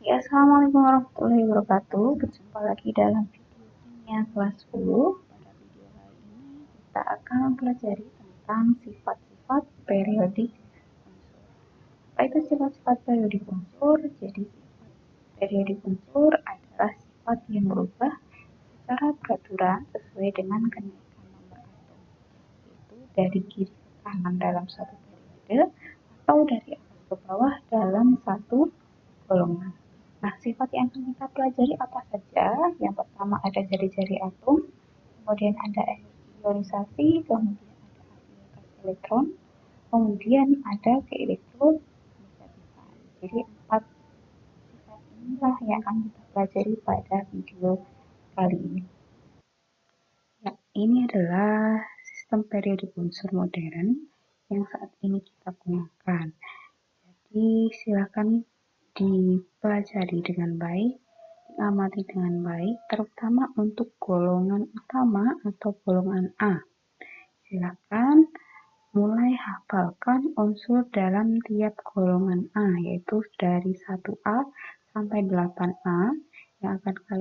Ya, assalamualaikum warahmatullahi wabarakatuh. Berjumpa lagi dalam video kimia kelas 10. Pada video kali ini kita akan mempelajari tentang sifat-sifat periodik unsur. Apa itu sifat-sifat periodik unsur? Jadi sifat periodik unsur adalah sifat yang berubah secara beraturan sesuai dengan kenaikan nomor atom, yaitu dari kiri ke kanan dalam suatu periode atau dari atas ke bawah dalam satu golongan. Nah, sifat yang akan kita pelajari apa saja? Yang pertama ada jari-jari atom, kemudian ada ionisasi, kemudian ada afinitas elektron, kemudian ada keelektronegatifan. Jadi 4 sifat inilah yang akan kita pelajari pada video kali ini. Ya, ini adalah sistem periodik unsur modern yang saat ini kita gunakan. Jadi silakan dipelajari dengan baik, diamati dengan baik, terutama untuk golongan utama atau golongan A. Silakan mulai hafalkan unsur dalam tiap golongan A, yaitu dari 1A sampai 8A.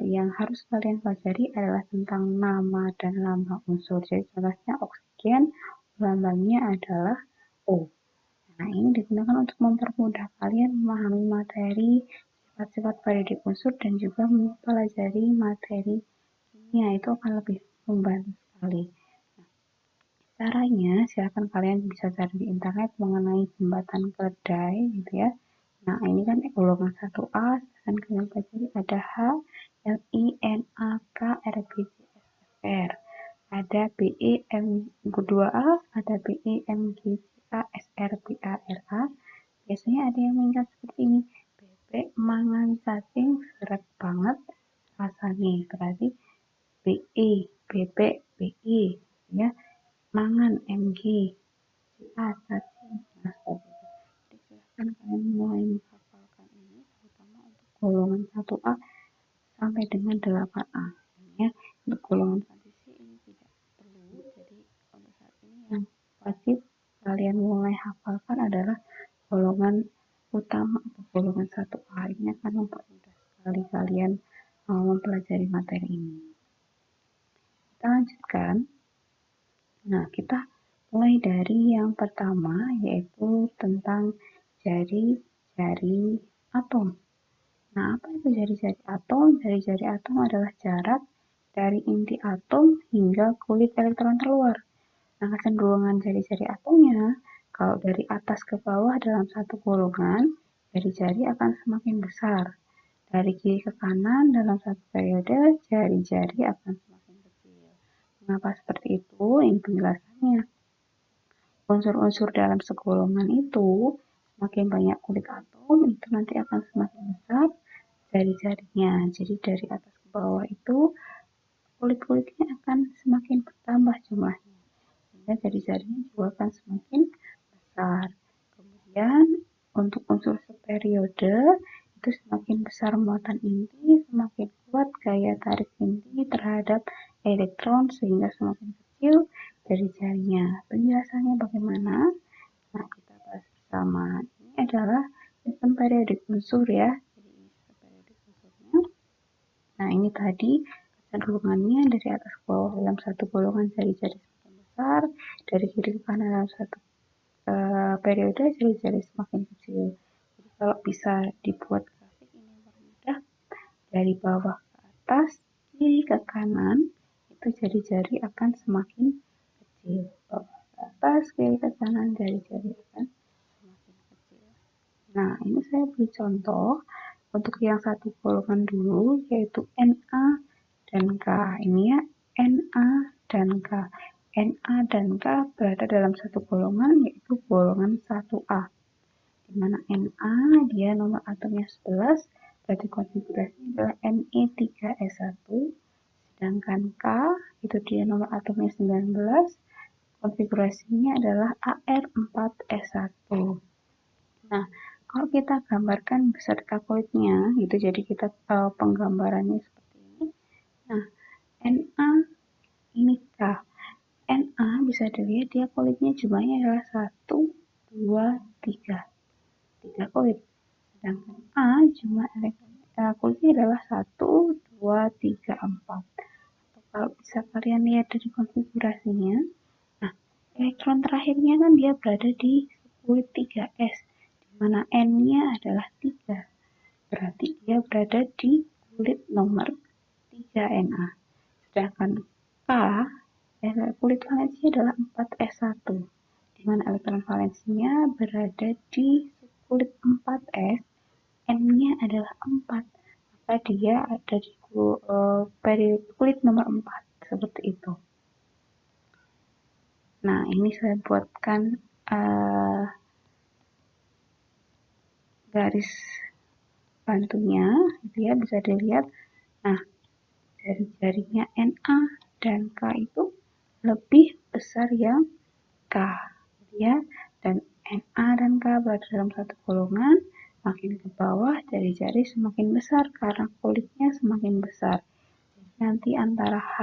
Yang harus kalian pelajari adalah tentang nama dan lambang unsur. Jadi contohnya oksigen, lambangnya adalah O. Nah, ini digunakan untuk mempermudah kalian memahami materi sifat-sifat periodik unsur dan juga mempelajari materi kimia, itu akan lebih membantu sekali. Nah, caranya silakan kalian bisa cari di internet mengenai jembatan keledai gitu ya. Nah, ini kan golongan 1A, dan kalian pelajari ada H, Li, Na, K, Rb, R. Ada Be, M2A, ada Be, Mg, A, Sr, Ba, Ra. Biasanya ada yang mengingat seperti ini. Bebek mangan cacing seret banget rasanya. Berarti Be, bebek, Be, ya. Mangan Mg, A, cacing. Nah, seperti itu. Jadi silahkan kalian mulai menghafalkan ini, terutama untuk golongan 1A sampai dengan 8A. Ya, untuk golongan transisi ini tidak perlu. Jadi untuk saat ini yang wajib kalian mulai hafalkan adalah golongan utama atau golongan 1A. Ini akan mempermudah sekali kalian mempelajari materi ini. Kita lanjutkan. Nah, kita mulai dari yang pertama, yaitu tentang jari-jari atom. Nah, apa itu jari-jari atom? Jari-jari atom adalah jarak dari inti atom hingga kulit elektron terluar. Nah, kecenderungan jari-jari atomnya, kalau dari atas ke bawah dalam satu golongan, jari-jari akan semakin besar. Dari kiri ke kanan dalam satu periode, jari-jari akan semakin kecil. Mengapa seperti itu? Ini penjelasannya. Unsur-unsur dalam segolongan itu, semakin banyak kulit atom, itu nanti akan semakin besar jari-jarinya. Jadi dari atas ke bawah itu, kulit-kulitnya akan semakin bertambah jumlahnya. Sehingga jari-jarinya juga akan semakin besar. Kemudian untuk unsur seperiode itu semakin besar muatan inti, semakin kuat gaya tarik inti terhadap elektron sehingga semakin kecil jari-jarinya. Penjelasannya bagaimana? Nah, kita bahas bersama. Ini adalah sistem periodik unsur ya. Jadi ini sistem periodik unsurnya. Nah, ini tadi kecenderungannya dari atas ke bawah dalam satu golongan jari-jari semakin besar, dari kiri ke kanan dalam satu periode jari-jari semakin kecil. Jadi kalau bisa dibuat grafik ini mempermudah, dari bawah ke atas, kiri ke kanan, itu jari-jari akan semakin kecil. Bawah ke atas, kiri ke kanan, jari-jari akan semakin kecil. Nah, ini saya beri contoh untuk yang satu golongan dulu, yaitu Na dan K. Ini ya, Na dan K. Na dan K berada dalam satu golongan, yaitu golongan 1A. Di mana Na dia nomor atomnya 11, berarti konfigurasinya adalah Ne3S1. Sedangkan K itu dia nomor atomnya 19, konfigurasinya adalah Ar4S1. Nah, kalau kita gambarkan beserta kulitnya, gitu, jadi kita penggambarannya seperti ini. Nah, Na ini K. Na bisa dilihat dia kulitnya jumlahnya adalah 1, 2, 3. 3 kulit. Sedangkan A jumlah elektronnya kulitnya adalah 1, 2, 3, 4. Kalau bisa kalian lihat dari konfigurasinya, nah elektron terakhirnya kan dia berada di kulit 3s, di mana N-nya adalah 3. Berarti dia berada di kulit nomor 3Na. Sedangkan K, kulit valensinya adalah 4s1, di mana elektron valensinya berada di kulit 4s, N-nya adalah 4. Maka dia ada di kulit nomor 4, seperti itu. Nah, ini saya buatkan garis bantunya, dia bisa dilihat. Nah, jari-jarinya Na dan K itu lebih besar yang K, ya. Dan Na dan K berada dalam satu golongan. Makin ke bawah, jari-jari semakin besar karena kulitnya semakin besar. Nanti antara H,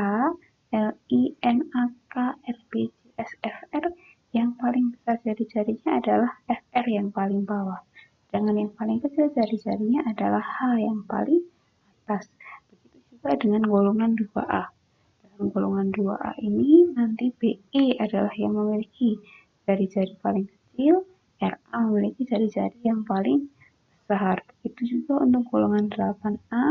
Li, Na, K, Rb, Cs, Fr, yang paling besar jari-jarinya adalah Fr yang paling bawah. Dengan yang paling kecil jari-jarinya adalah H yang paling atas. Begitu juga dengan golongan 2A. Dalam golongan 2A ini nanti Be adalah yang memiliki jari-jari paling kecil, Ra memiliki jari-jari yang paling besar. Begitu juga untuk golongan 8A,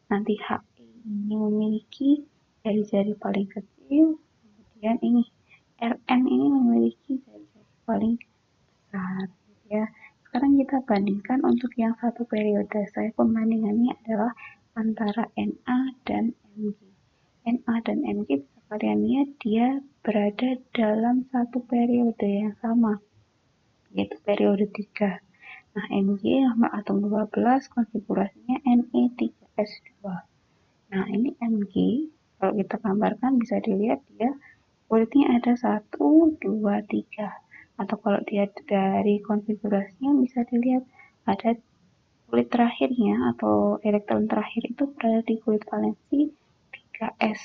nanti He ini memiliki jari-jari paling kecil, kemudian ini Rn ini memiliki jari-jari paling besar, ya. Sekarang kita bandingkan untuk yang satu periode. Saya pembandingannya adalah antara Na dan Mg. Na dan Mg bisa kalian lihat dia berada dalam satu periode yang sama, yaitu periode 3. Nah, Mg nomor atom 12 konfigurasinya Ne3S2. Nah, ini Mg, kalau kita gambarkan bisa dilihat dia kulitnya ada 1, 2, 3. Atau kalau dia dari konfigurasinya bisa dilihat ada kulit terakhirnya atau elektron terakhir itu berada di kulit valensi 3s.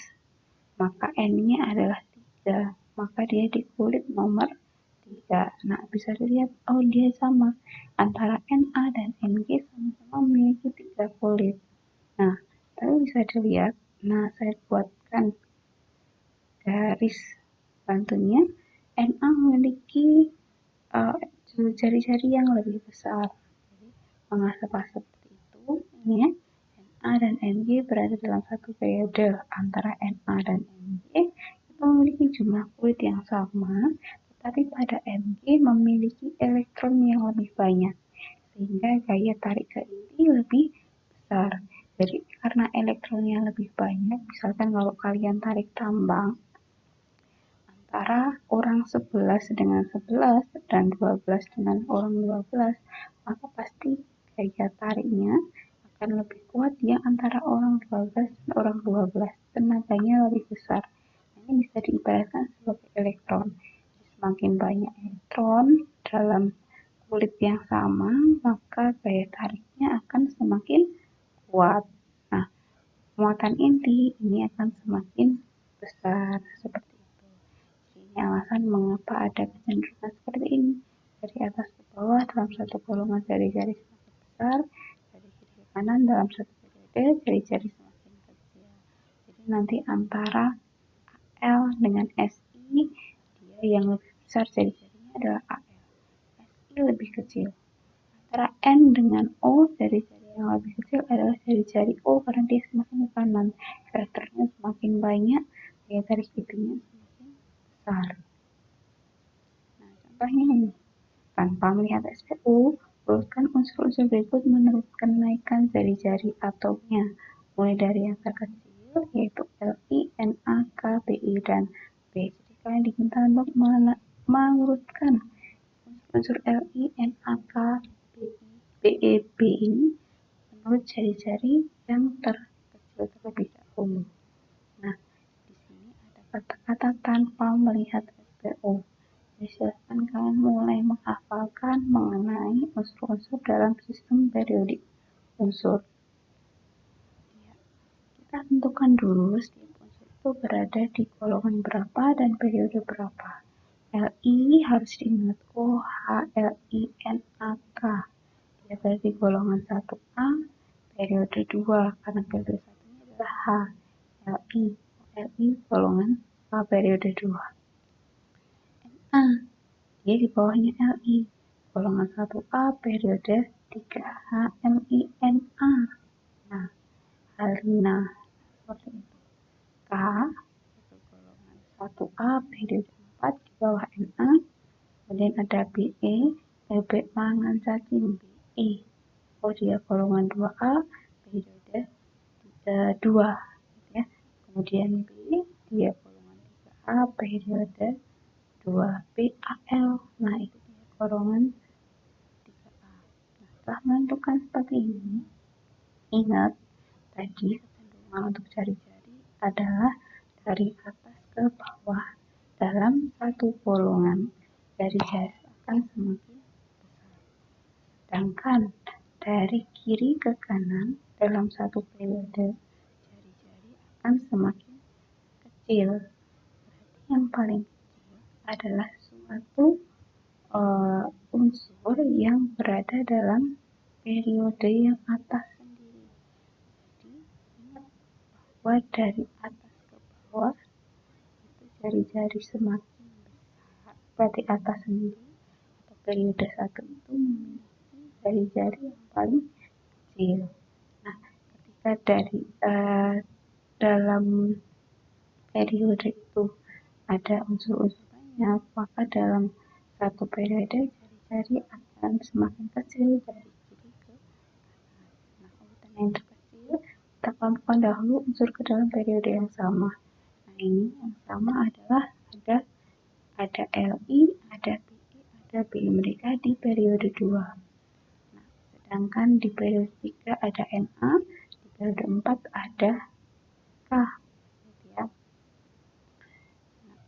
Maka N-nya adalah 3. Maka dia di kulit nomor 3. Nah, bisa dilihat, oh dia sama. Antara Na dan Mg sama-sama memiliki 3 kulit. Nah, tapi bisa dilihat, nah saya buatkan garis bantunya. Na memiliki jari-jari yang lebih besar. Jadi, mengapa seperti itu? Ini ya. Na dan Mg berada dalam satu periode. Antara Na dan Mg itu memiliki jumlah kulit yang sama, tetapi pada Mg memiliki elektron yang lebih banyak, sehingga gaya tarik ke inti lebih besar. Jadi karena elektronnya lebih banyak, misalkan kalau kalian tarik tambang antara orang 11 dengan 11 dan 12 dengan orang 12, maka pasti gaya tariknya akan lebih kuat yang antara orang 12 dan orang 12. Tenaganya lebih besar. Ini bisa diibaratkan sebagai elektron. Semakin banyak elektron dalam kulit yang sama, maka gaya tariknya akan semakin kuat. Nah, muatan inti ini akan semakin besar, seperti itu. Ini alasan mengapa ada kecenderungan seperti ini. Dari atas ke bawah dalam satu golongan jari-jari semakin besar, dari kiri ke kanan dalam satu periode jari-jari semakin kecil. Jadi nanti antara L dengan Si, dia yang lebih besar jari-jarinya adalah Al. Si lebih kecil. Antara N dengan O, jari-jari yang lebih kecil adalah jari-jari O karena dia semakin ke kanan. Karakternya semakin banyak, daya tarik itunya semakin besar. Nah, contohnya ini. Tanpa melihat SPU, urutkan unsur-unsur berikut menurut kenaikan jari-jari atomnya, mulai dari yang terkecil, yaitu Li, Na, K, Bi, dan B. Jadi kalian diminta untuk mengurutkan unsur Li, Na, K, Bi, B ini menurut jari-jari yang terkecil terlebih dahulu. Nah, di sini ada kata-kata tanpa melihat SPU. Silakan kalian mulai menghafalkan mengenai unsur-unsur dalam sistem periodik unsur. Ya, kita tentukan dulu setiap unsur itu berada di golongan berapa dan periode berapa. Li harus diingat OH, Li, Na, K. Dia berada di golongan 1A, periode 2 karena periode 1 adalah H, Li, Li golongan H periode 2. Na, dia di bawahnya Li, golongan 1A periode 3, HMINA. Nah, Halina seperti itu. K, golongan 1A periode 4 di bawah Na. Kemudian ada BE, bebek mangan cacing BE. Oh, dia golongan 2A periode 2 ya. Kemudian B, dia golongan 3A periode 2 BAL. Nah, itu dia golongan 3A. Nah, setelah menentukan seperti ini, ingat tadi kecenderungan untuk jari-jari adalah dari atas ke bawah. Dalam satu golongan, jari-jari akan semakin besar. Sedangkan dari kiri ke kanan dalam satu periode, jari-jari akan semakin kecil. Berarti yang paling kecil adalah suatu unsur yang berada dalam periode yang atas sendiri. Jadi ingat bahwa dari atas ke bawah itu jari-jari semakin besar, berarti atas sendiri atau periode 1 itu memiliki jari-jari yang paling kecil. Nah, ketika dari dalam periode itu ada unsur-unsur banyak, maka dalam satu periode jari-jari akan semakin kecil dari kiri ke kanan. Nah, urutan yang terkecil kita kelompokkan dahulu unsur ke dalam periode yang sama. Nah, ini yang sama adalah ada Li, ada Pi, ada B. Mereka di periode 2. Nah, sedangkan di periode 3 ada Na, di periode 4 ada K. Ya. Nah,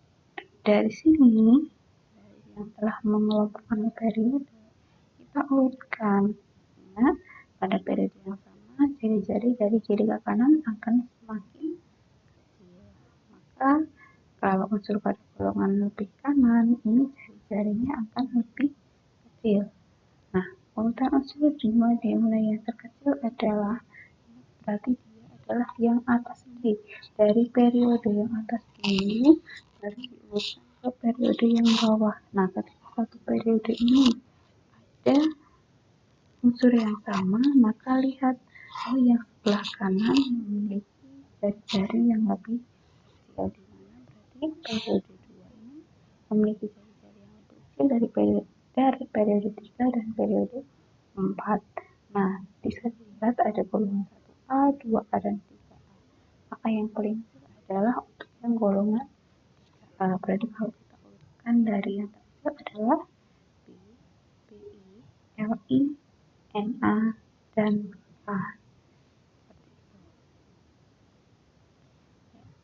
dari sini, dari yang telah mengelompokkan periode, kita urutkan. Ya, pada periode yang sama, jari-jari dari kiri ke kanan akan semakin kecil. Maka kalau unsur pada golongan lebih kanan, ini jari-jarinya akan lebih kecil. Nah, urutan unsur dimulai yang terkecil adalah, berarti dia adalah yang atas sendiri. Dari periode yang atas dulu, baru diurutkan ke periode yang bawah. Nah, ketika satu periode ini ada unsur yang sama, maka lihat, oh, yang sebelah kanan memiliki jari-jari yang lebih kecil, di mana berarti periode 2 ini memiliki jari-jari yang lebih kecil dari periode 3 dan periode 4. Nah, bisa dilihat ada golongan 1A, 2A, dan 3A. Maka yang paling kecil adalah untuk yang golongan 3A. Berarti kalau kita urutkan dari yang terkecil adalah B, BI, LI, Na, dan K.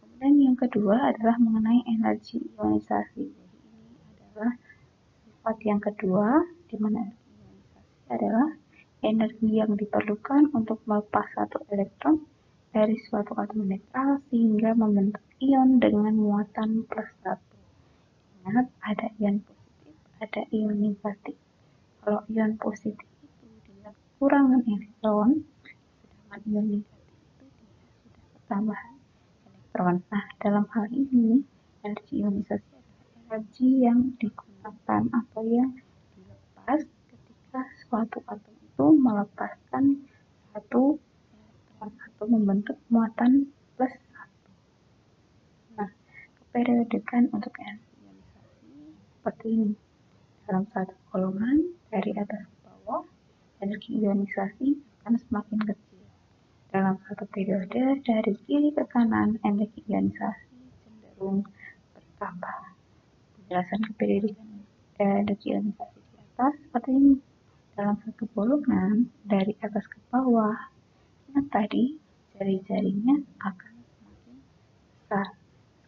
Kemudian yang kedua adalah mengenai energi ionisasi. Jadi ini adalah sifat yang kedua, di mana energi ionisasi adalah energi yang diperlukan untuk melepas satu elektron dari suatu atom netral sehingga membentuk ion dengan muatan +1. Ingat, ada ion positif, ada ion negatif. Kalau ion positif itu dia kekurangan elektron, sedangkan ion negatif itu dia sudah ketambahan elektron. Nah, dalam hal ini, energi ionisasi adalah energi yang digunakan atau yang dilepas ketika suatu atom itu melepaskan satu elektron atau membentuk muatan +1. Nah, keperiodekan untuk energi ionisasi seperti ini. Dalam satu golongan, dari atas ke bawah, energi ionisasi akan semakin kecil. Dalam satu periode, dari kiri ke kanan, energi ionisasi cenderung bertambah. Penjelasan keperiodikan energi ionisasi di atas seperti ini. Dalam satu golongan, dari atas ke bawah, ingat tadi, jari-jarinya akan semakin besar.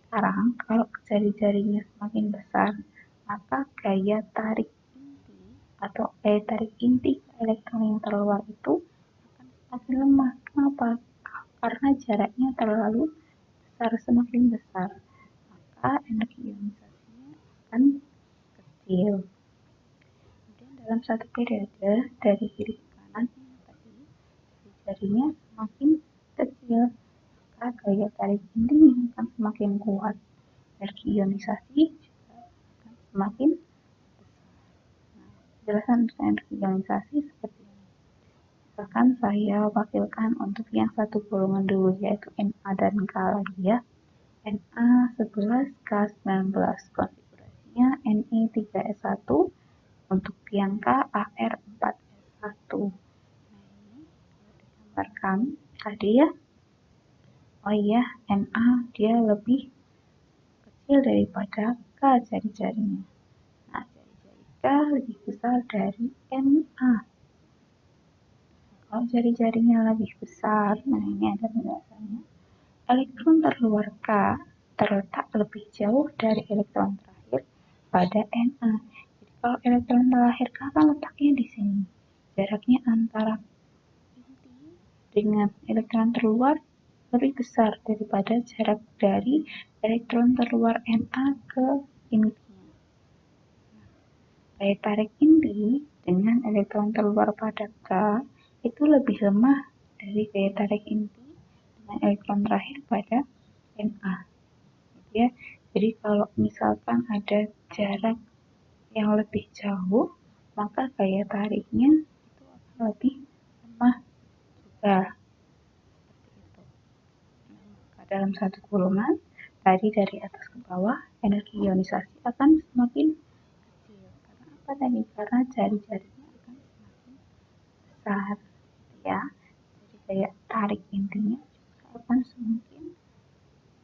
Sekarang, kalau jari-jarinya semakin besar, maka gaya tarik inti atau tarik inti elektron yang terluar itu akan semakin lemah. Kenapa? Karena jaraknya terlalu besar, semakin besar, maka energi ionisasinya akan kecil. Kemudian dalam satu periode dari kiri ke kanan, tadi jarinya semakin kecil, maka gaya tarik intinya akan semakin kuat. Energi ionisasi juga akan semakin besar. Nah, penjelasan energi ionisasi seperti ini. Misalkan saya wakilkan untuk yang satu golongan dulu, yaitu Na dan K lagi ya. Na11, K19, konfigurasinya Ne3S1, untuk yang K Ar4S1. Nah, ini digambarkan tadi ya. Oh iya, Na dia lebih kecil daripada K jari-jarinya. Nah, jari-jari K lebih besar dari Na. Kalau jari-jarinya lebih besar, nah ini ada penjelasannya. Elektron terluar K terletak lebih jauh dari elektron terakhir pada Na. Jadi kalau elektron terakhir K kan letaknya di sini. Jaraknya antara inti dengan elektron terluar lebih besar daripada jarak dari elektron terluar Na ke intinya. Daya tarik inti dengan elektron terluar pada K itu lebih lemah dari daya tarik inti dengan elektron terakhir pada Na. Ya, jadi kalau misalkan ada jarak yang lebih jauh, maka gaya tariknya itu akan lebih lemah juga. Seperti itu. Nah, maka dalam satu golongan, tadi dari atas ke bawah, energi ionisasi akan semakin kecil. Karena apa tadi? Karena jari-jarinya akan semakin besar. Ya, jadi daya tarik intinya juga akan semakin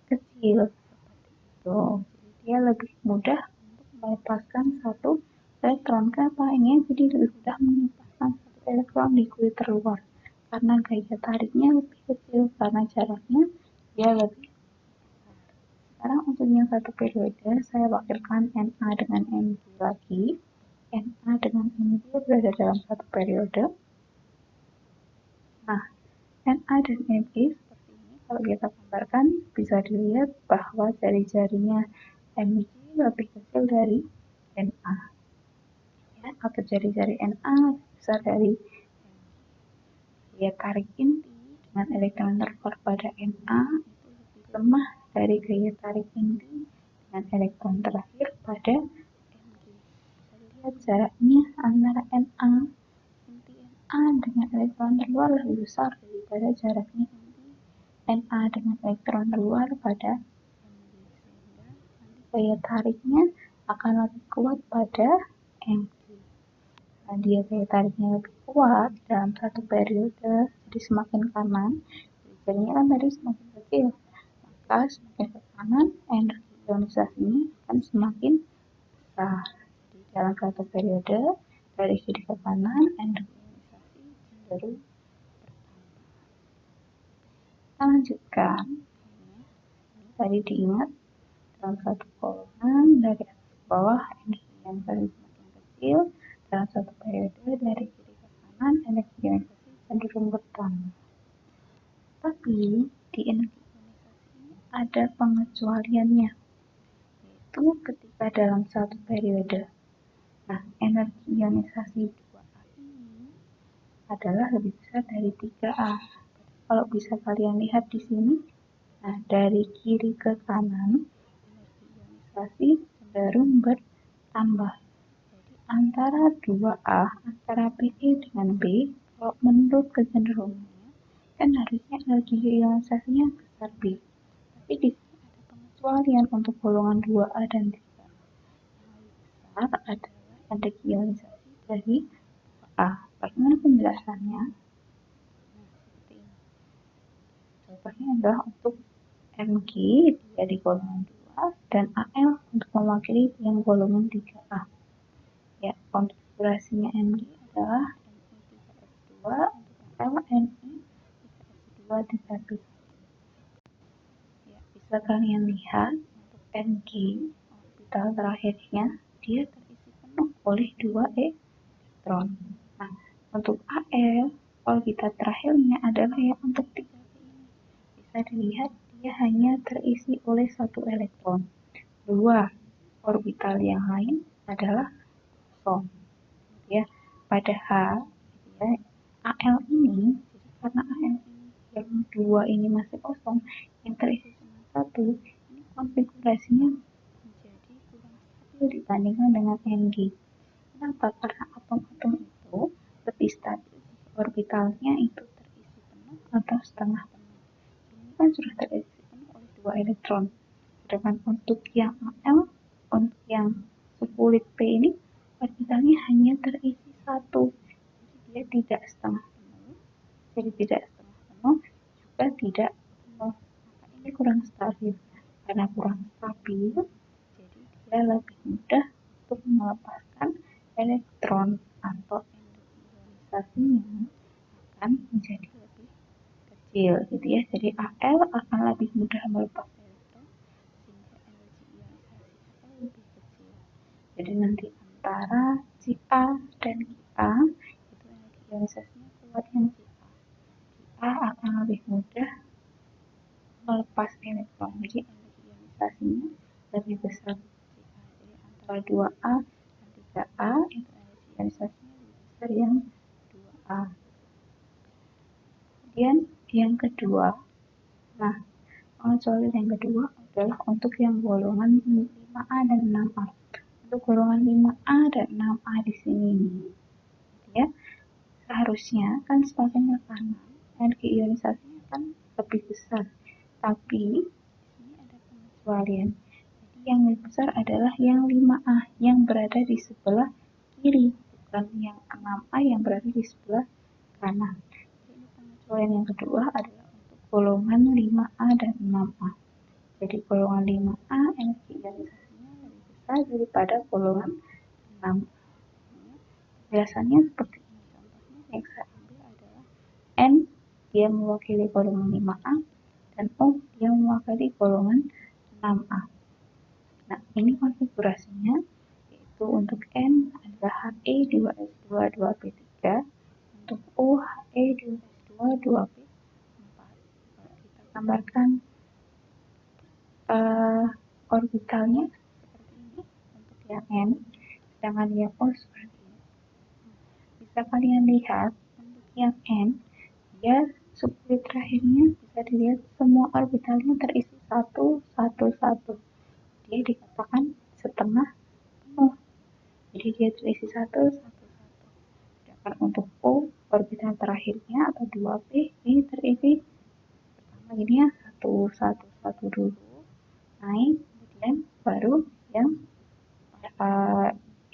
kecil. Seperti itu. Jadi dia lebih mudah untuk melepaskan satu elektron. Kenapa? Ini jadi lebih mudah melepaskan satu elektron di kulit terluar. Karena gaya tariknya lebih kecil, karena jaraknya dia lebih besar. Sekarang untuk yang satu periode, saya wakilkan Na dengan Mg lagi. Na dengan Mg berada dalam satu periode. Nah, Na dan Mg seperti ini, kalau kita gambarkan bisa dilihat bahwa jari-jarinya Mg lebih kecil dari Na. Ya, atau jari-jari Na lebih besar dari Mg. Daya tarik inti dengan elektron terluar pada Na itu lebih lemah dari gaya tarik inti dengan elektron terakhir pada Mg. Bisa dilihat jaraknya antara Na, inti Na dengan elektron terluar lebih besar daripada jaraknya inti Na dengan elektron terluar pada Mg. Sehingga nanti gaya tariknya akan lebih kuat pada Mg. Nah, dia gaya tariknya lebih kuat dalam satu periode, jadi semakin kanan, jadinya kan tadi semakin kecil, maka semakin ke kanan energi ionisasinya akan semakin besar. Jadi dalam satu periode dari kiri ke kanan energi ionisasi cenderung bertambah. Kita lanjutkan. Ini tadi diingat dalam satu golongan dari atas ke bawah energi ionisasi semakin kecil. Dalam satu periode dari kiri ke kanan energi ionisasi cenderung bertambah. Tapi di energi ionisasi ini ada pengecualiannya, yaitu ketika dalam satu periode. Nah, energi ionisasi 2A ini adalah lebih besar dari 3A. Kalau bisa kalian lihat di sini, nah dari kiri ke kanan energi ionisasi cenderung bertambah. Jadi antara 2A, antara PE dengan B, kalau menurut kecenderungannya, kan harusnya energi ionisasinya besar B. Tapi di sini ada pengecualian untuk golongan 2A dan 3A. Yang lebih besar adalah energi ionisasi dari 2A. Bagaimana penjelasannya? Nah, seperti ini. Contohnya adalah untuk Mg dia di golongan 2 dan Al untuk mewakili yang golongan 3A. Ya, konfigurasinya Mg adalah Ni3S2 untuk Al, Ni3S2 dikali 1. Ya, bisa kalian lihat untuk Mg orbital terakhirnya dia terisi penuh oleh 2 elektron. Nah, untuk Al orbital terakhirnya adalah yang untuk 3P ini. Bisa dilihat dia hanya terisi oleh 1 elektron. 2 orbital yang lain adalah kosong. Ya, padahal ya, Al ini, jadi karena 2 ini masih kosong, yang terisi cuma 1, ini konfigurasinya menjadi kurang stabil dibandingkan dengan Ng. Kenapa? Karena atom-atom itu lebih stabil jika orbitalnya itu terisi penuh atau setengah penuh. Ini kan sudah terisi penuh oleh 2 elektron. Sedangkan untuk yang Al, untuk yang sukulit P ini, orbitalnya hanya terisi 1. Jadi dia tidak setengah penuh, juga tidak penuh. Maka ini kurang stabil. Karena kurang stabil, jadi dia lebih mudah untuk melepaskan elektron atau energi ionisasinya akan menjadi lebih kecil gitu ya. Jadi Al akan lebih mudah melepas elektron sehingga energi ionisasi Al lebih kecil. Jadi nanti antara Ca dan Ka itu energi ionisasinya kuat yang Ca akan lebih mudah melepas elektron. Jadi energi ionisasinya lebih besar. Jadi antara 2A dan 3A itu energi ionisasinya lebih besar yang 2A. Kemudian yang kedua, nah soal yang kedua adalah untuk yang golongan 5A dan 6A. Untuk golongan 5A dan 6A di sini ya, seharusnya kan semakin ke kanan energi ionisasinya kan lebih besar. Tapi ini ada pengecualian. Jadi yang lebih besar adalah yang 5A yang berada di sebelah kiri, bukan yang 6A yang berada di sebelah kanan. Jadi pengecualian yang kedua adalah untuk golongan 5A dan 6A. Jadi golongan 5A energi ionisasinya lebih besar daripada golongan 6A. Penjelasannya seperti ini. Contohnya yang saya ambil adalah N dia mewakili golongan 5A dan O dia mewakili golongan 6A. Nah, ini konfigurasinya yaitu untuk N adalah He2S2 2P3, untuk O He2S2 2P4. Kalau kita gambarkan orbitalnya seperti ini untuk yang N, sedangkan yang O seperti ini. Bisa kalian lihat untuk yang N, dia subkulit terakhirnya bisa dilihat semua orbitalnya terisi 1, 1, 1. Dia dikatakan setengah penuh. Jadi dia terisi 1, 1, 1. Sedangkan untuk O, orbital terakhirnya atau 2P, ini terisi pertama ini ya 1, 1, 1 dulu. Naik, kemudian baru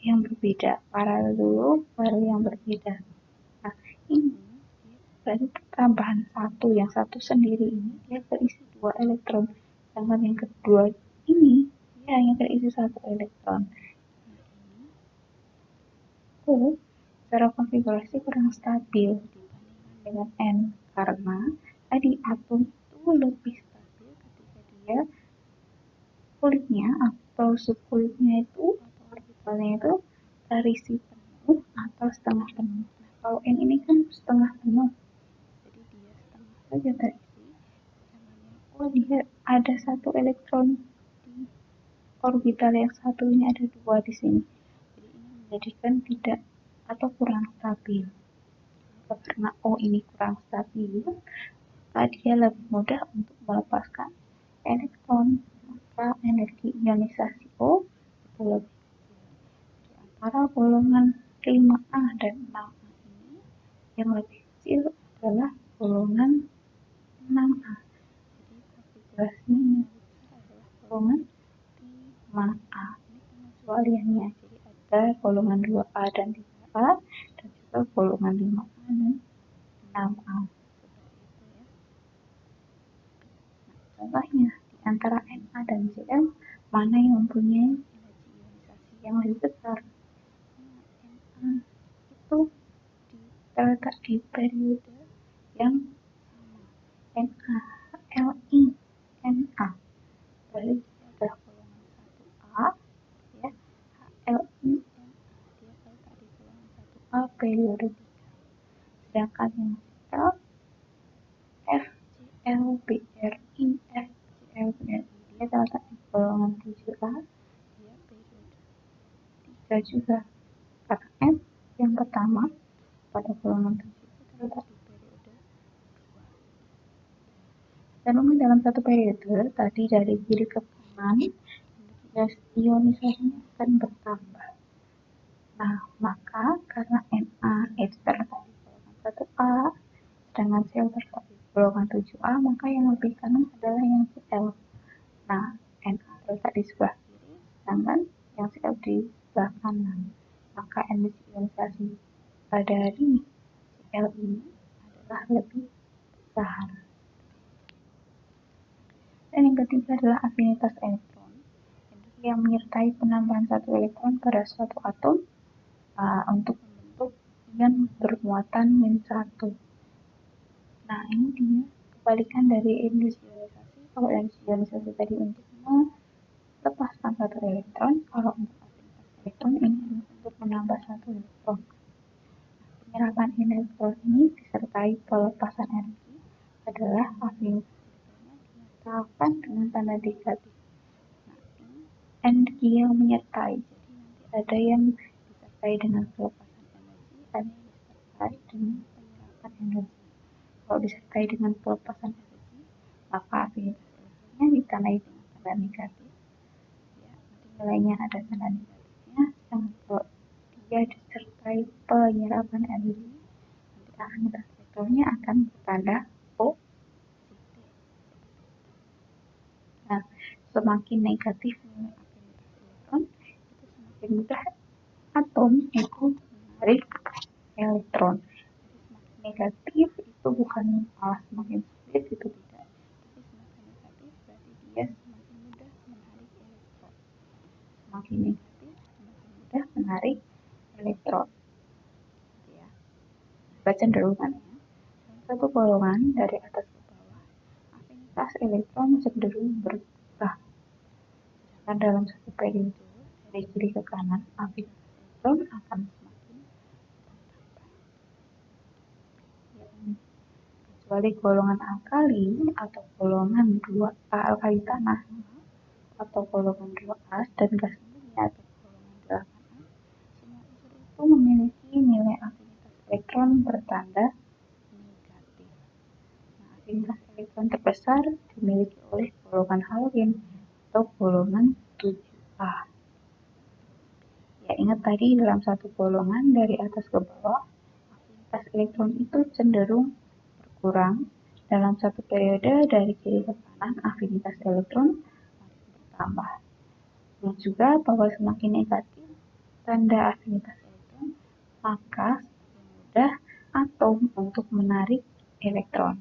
yang berbeda. Paralel dulu, baru yang berbeda. Nah, ini berarti tambahan satu, yang satu sendiri ini dia terisi 2 elektron, sedangkan yang kedua ini dia hanya terisi 1 elektron. Nah, ini secara konfigurasi kurang stabil dibandingkan dengan N, karena tadi atom itu lebih stabil ketika dia kulitnya atau subkulitnya itu atau orbitalnya itu terisi penuh atau setengah penuh. Nah, kalau N ini kan setengah penuh, jadi dia setengah saja terisi. Oh, dia ada 1 elektron di orbital yang satu, ini ada 2 di sini. Jadi ini menjadikan tidak atau kurang stabil. Karena O ini kurang stabil, maka dia lebih mudah untuk melepaskan elektron. Maka energi ionisasi O itu lebih kecil. Di antara golongan 5A dan 6A ini, yang lebih kecil adalah golongan 6A. Jadi konfigurasinya yang lebih besar adalah golongan 5A. Ini pengecualiannya. Jadi ada golongan 2A dan 3A dan juga golongan 5A dan 6A. Seperti itu ya. Nah, contohnya di antara Na dan Cl mana yang mempunyai energi ionisasi yang lebih besar? Na itu terletak di periode yang sama. NaLi Na. Berarti dia adalah golongan 1A ya. HLi Na dia terletak di golongan 1A periode 3. Sedangkan yang Cl FClBr FClBr dia terletak di golongan 7A, dia periode 3 juga. Karena F yang pertama pada golongan 7 itu terletak di periode 2. Kandungan dalam satu periode tadi dari kiri ke kanan, gas ionisasinya akan bertambah. Nah, maka karena Na itu terletak di golongan 1A, sedangkan Cl terletak di golongan 7A, maka yang lebih kanan adalah yang Cl. Nah, Na terletak di sebelah kiri, sedangkan yang Cl di sebelah kanan. Maka emisi ionisasi dari Cl ini adalah lebih besar. Dan yang ketiga adalah afinitas elektron. Yang menyertai penambahan satu elektron pada suatu atom untuk membentuk ion bermuatan -1. Nah, ini dia kebalikan dari industri ionisasi. Kalau industri ionisasi tadi untuk melepaskan satu elektron, kalau untuk afinitas elektron ini untuk menambah satu elektron. Penyerapan elektron ini disertai pelepasan energi adalah afinitas elektronnya dinyatakan dengan tanda negatif. Energi yang menyertai, jadi nanti ada yang disertai dengan pelepasan energi, ada yang disertai dengan penyerapan energi. Kalau disertai dengan pelepasan energi, maka afinitas elektronnya ditandai dengan tanda negatif, ya, nanti nilainya ada tanda negatifnya. Sedangkan kalau dia disertai penyerapan energi, nanti afinitas elektronnya akan bertanda positif. Nah, semakin negatif nilai afinitas elektron, itu semakin mudah atom itu menarik elektron. Jadi semakin negatif itu bukan malah semakin sulit, itu tidak, tapi semakin negatif berarti dia semakin mudah menarik elektron. Semakin negatif semakin mudah menarik elektron. Ya. Kecenderungannya dalam satu golongan dari atas ke bawah, afinitas elektron cenderung berkurang. Sedangkan dalam satu periode dari kiri ke kanan, afinitas elektron akan semakin bertambah. Kecuali golongan alkali atau golongan 2A alkali tanah atau golongan 2A dan gas mulia atau golongan 8A, semua unsur itu memiliki nilai afinitas elektron bertanda negatif. Nah, afinitas elektron terbesar dimiliki oleh golongan halogen atau golongan 7A. Ya, ingat tadi dalam satu golongan dari atas ke bawah, afinitas elektron itu cenderung berkurang. Dalam satu periode dari kiri ke kanan, afinitas elektron makin bertambah. Dan juga bahwa semakin negatif tanda afinitas elektron, maka semakin mudah atom untuk menarik elektron.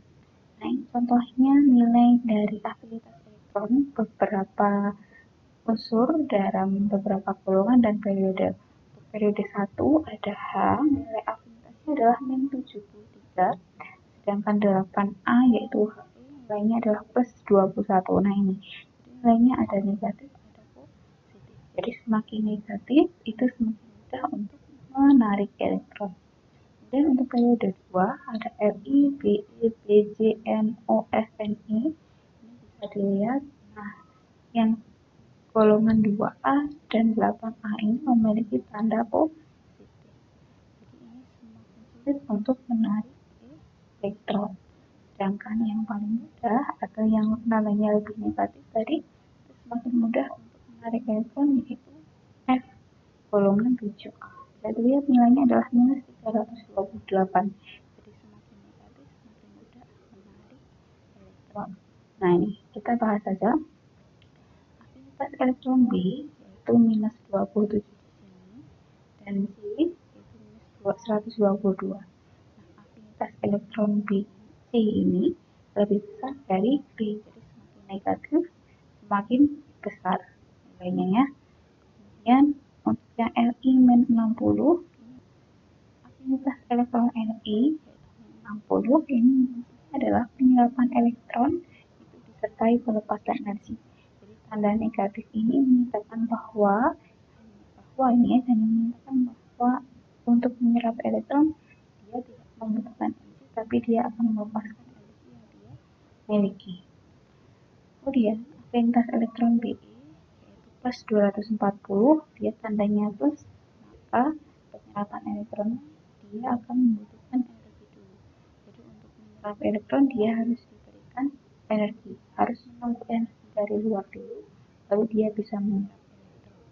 Nah, ini contohnya nilai dari afinitas elektron beberapa unsur dalam beberapa golongan dan periode. Untuk periode 1 ada H, nilai afinitasnya adalah -73, sedangkan 8A yaitu He, nilainya adalah +21. Nah, ini jadi nilainya ada negatif, ada positif. Jadi semakin negatif itu semakin mudah untuk menarik elektron. Dan untuk periode 2 ada Li, Be, Bj, No, Ni. Ini bisa dilihat. Nah, yang golongan 2A dan 8A ini memiliki tanda positif. Jadi ini semakin sulit untuk menarik elektron. Sedangkan yang paling mudah atau yang namanya lebih negatif tadi itu semakin mudah untuk menarik elektron, yaitu F golongan 7A. Bisa dilihat nilainya adalah -328. Jadi semakin negatif semakin mudah menarik elektron. Nah, ini kita bahas saja. Afinitas elektron B yaitu -27 di sini, dan C yaitu -122. Nah, afinitas elektron B C ini lebih besar dari B, jadi semakin negatif semakin besar nilainya, ya. Kemudian untuk yang Li-60, afinitas elektron Li yaitu 60 ini adalah penyerapan elektron itu disertai pelepasan energi. Jadi tanda negatif ini menyatakan bahwa ini hanya menyatakan bahwa untuk menyerap elektron dia tidak membutuhkan energi, tapi dia akan melepaskan energi yang dia miliki. Kemudian afinitas elektron Be yaitu +240, dia tandanya plus, maka penyerapan elektron dia akan membutuhkan energi dulu. Jadi untuk menyerap elektron dia harus diberikan energi, harus menunggu energi dari luar dulu, lalu dia bisa menyerap elektron.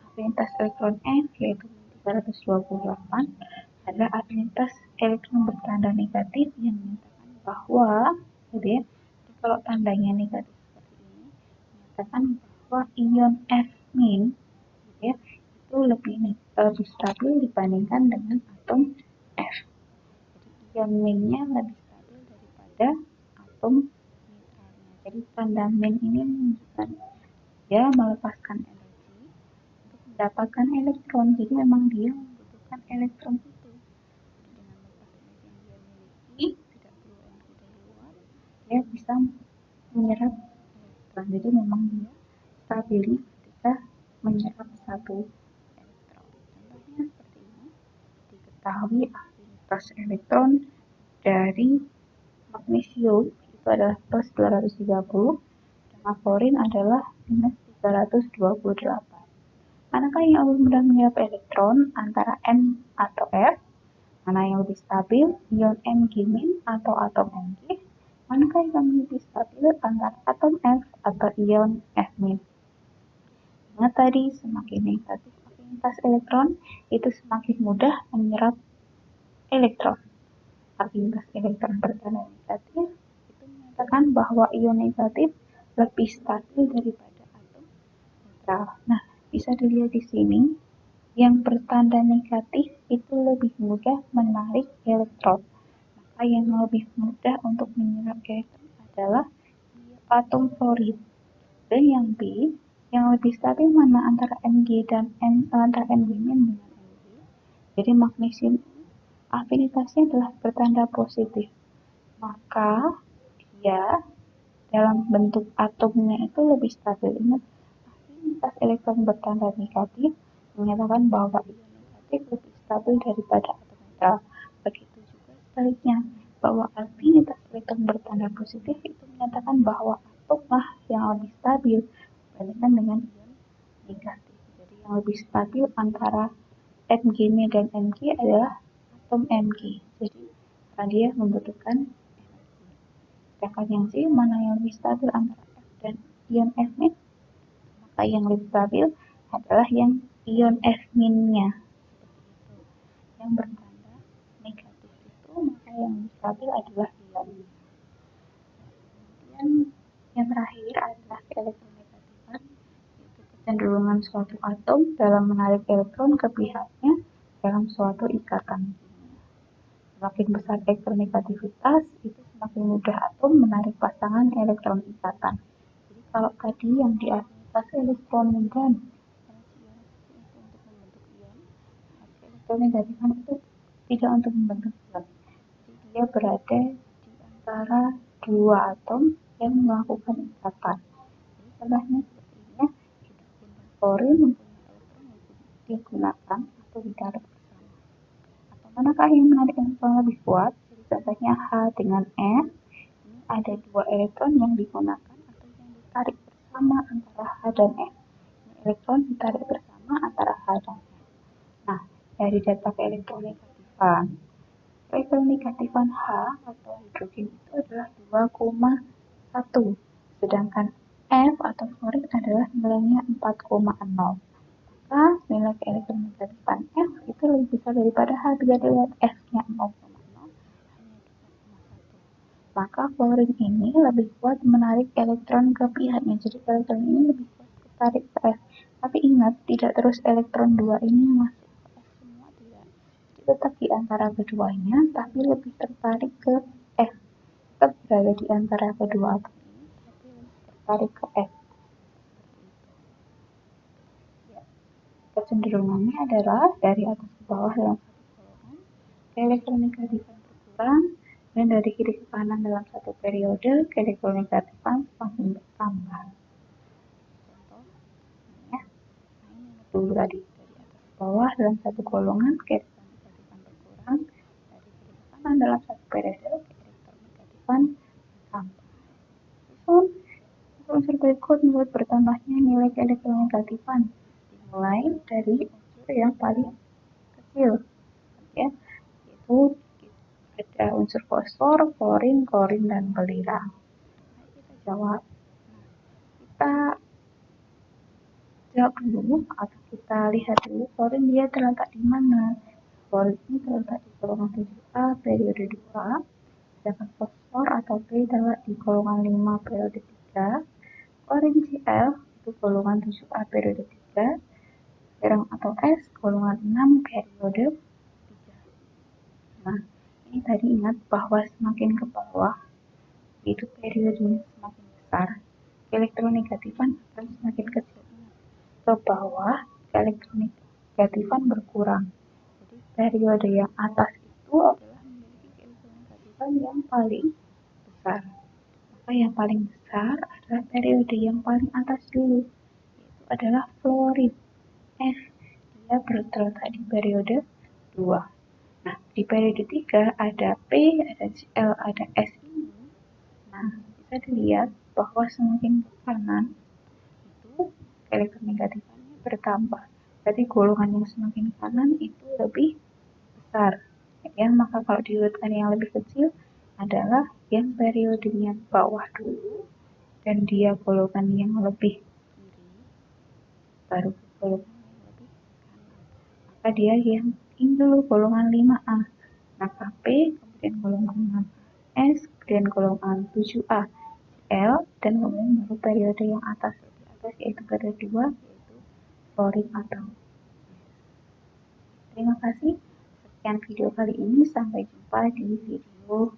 Afinitas elektron N yaitu 328 adalah afinitas elektron bertanda negatif yang menyatakan bahwa, gitu ya, kalau tandanya negatif seperti ini, menyatakan bahwa ion F min, gitu ya, itu lebih stabil dibandingkan dengan atom F. Jadi ion minnya lebih stabil daripada atom netralnya. Jadi tanda min ini menunjukkan dia melepaskan energi untuk mendapatkan elektron. Jadi memang dia membutuhkan elektron itu. Jadi dengan lepas energi yang dia miliki, tidak perlu energi dari luar, dia bisa menyerap elektron. Jadi memang dia stabil ketika menyerap satu elektron. Contohnya seperti ini. Diketahui afinitas elektron dari magnesium itu adalah plus 230 dan fluorin adalah minus 328. Manakah yang lebih mudah menyerap elektron antara N atau F? Mana yang lebih stabil, ion Mg- atau atom Mg? Manakah yang lebih stabil antara atom F atau ion F-? Ingat tadi, semakin negatif afinitas elektron, itu semakin mudah menyerap elektron. Afinitas elektron bertanda negatif itu menyatakan bahwa ion negatif lebih stabil daripada atom netral. Nah, bisa dilihat di sini, yang bertanda negatif itu lebih mudah menarik elektron. Maka yang lebih mudah untuk menyerap elektron adalah atom fluorin. Dan yang B, yang lebih stabil mana antara Mg dan antara Mg- dengan Mg. Jadi magnesium afinitasnya adalah bertanda positif. Maka dia dalam bentuk atomnya itu lebih stabil. Ingat, afinitas elektron bertanda negatif menyatakan bahwa ion negatif lebih stabil daripada atom netral. Begitu juga sebaliknya, bahwa afinitas elektron bertanda positif itu menyatakan bahwa atomlah yang lebih stabil dibandingkan dengan ion negatif. Jadi yang lebih stabil antara Mg dan Mg adalah atom Mg. Jadi karena dia membutuhkan energi. Sedangkan yang C, mana yang lebih stabil antara F dan ion F min? Maka yang lebih stabil adalah yang ion F minnya. Seperti itu. Yang bertanda negatif itu, maka yang lebih stabil adalah ion. Kemudian yang terakhir adalah keelektronegativan, yaitu kecenderungan suatu atom dalam menarik elektron ke pihaknya dalam suatu ikatan. Semakin besar elektronegativitas, itu semakin mudah atom menarik pasangan elektron ikatan. Jadi kalau tadi yang di afinitas elektron dan energi ionisasi itu untuk membentuk ion, energi elektronegatifan itu tidak untuk membentuk ion. Jadi dia berada di antara dua atom yang melakukan ikatan. Jadi contohnya seperti ini ya, hidrogen dan fluorin mempunyai elektron yang digunakan atau ditarik bersama. Atau manakah yang menarik elektron lebih kuat? Jadi contohnya H dengan F, ini ada dua elektron yang digunakan atau yang ditarik bersama antara H dan F. Ini elektron ditarik bersama antara H dan F. Nah, dari data keelektronegatifan, keelektronegatifan H atau hidrogen itu adalah 2,1, sedangkan F atau fluorin adalah nilainya 4,0. Maka nilai keelektronegatifan F itu lebih besar daripada H. Bila dilihat F-nya 0,0, hanya 2,1. Maka fluorin ini lebih kuat menarik elektron ke pihaknya. Jadi elektron ini lebih kuat tertarik ke F. Tapi ingat, tidak terus elektron 2 ini masuk ke F semua, tidak. Jadi tetap di antara keduanya, tapi lebih tertarik ke F. Tetap berada di antara kedua atom ini, tapi lebih tertarik ke F. Kecenderungannya adalah dari atas ke bawah dalam satu golongan, keelektronegatifan berkurang, dan dari kiri ke kanan dalam satu periode, keelektronegatifan semakin bertambah. Contoh, ini ya, ini ingat dulu tadi, dari atas ke bawah dalam satu golongan, keelektronegatifan berkurang, dari kiri ke kanan dalam satu periode, keelektronegatifan bertambah. Unsur berikut menurut bertambahnya nilai keelektronegatifan dimulai dari unsur yang paling kecil, ya, yaitu Ada unsur fosfor, klorin, dan belerang. Kita jawab. Kita jawab dulu atau kita lihat dulu klorin dia terletak di mana. Klorin ini terletak di golongan 7A periode 2, sedangkan fosfor atau P terletak di golongan 5 periode 3. Klorin Cl itu golongan 7A periode 3, belerang atau S golongan 6 periode 3. Nah, ini tadi ingat bahwa semakin ke bawah itu periodenya semakin besar, elektronegatifan akan semakin kecil. Ke bawah, elektronegatifan berkurang. Jadi periode yang atas itu adalah memiliki elektronegatifan yang paling besar. Maka yang paling besar adalah periode yang paling atas dulu, yaitu adalah fluorid F. Dia terletak di periode 2. Nah, di periode 3 ada P, ada Cl, ada S ini. Nah, bisa dilihat bahwa semakin ke kanan itu elektronegatifannya bertambah. Jadi golongan yang semakin kanan itu lebih besar. Ya, maka kalau diurutkan yang lebih kecil adalah yang periodenya bawah dulu dan dia golongan yang lebih kiri, baru golongan yang lebih kanan. Maka dia yang ini dulu golongan 5A. Maka P, kemudian golongan 6S, kemudian golongan 7A L, dan kemudian baru periode yang atas yaitu periode 2, yaitu fluorin atau. Terima kasih. Sekian video kali ini, sampai jumpa di video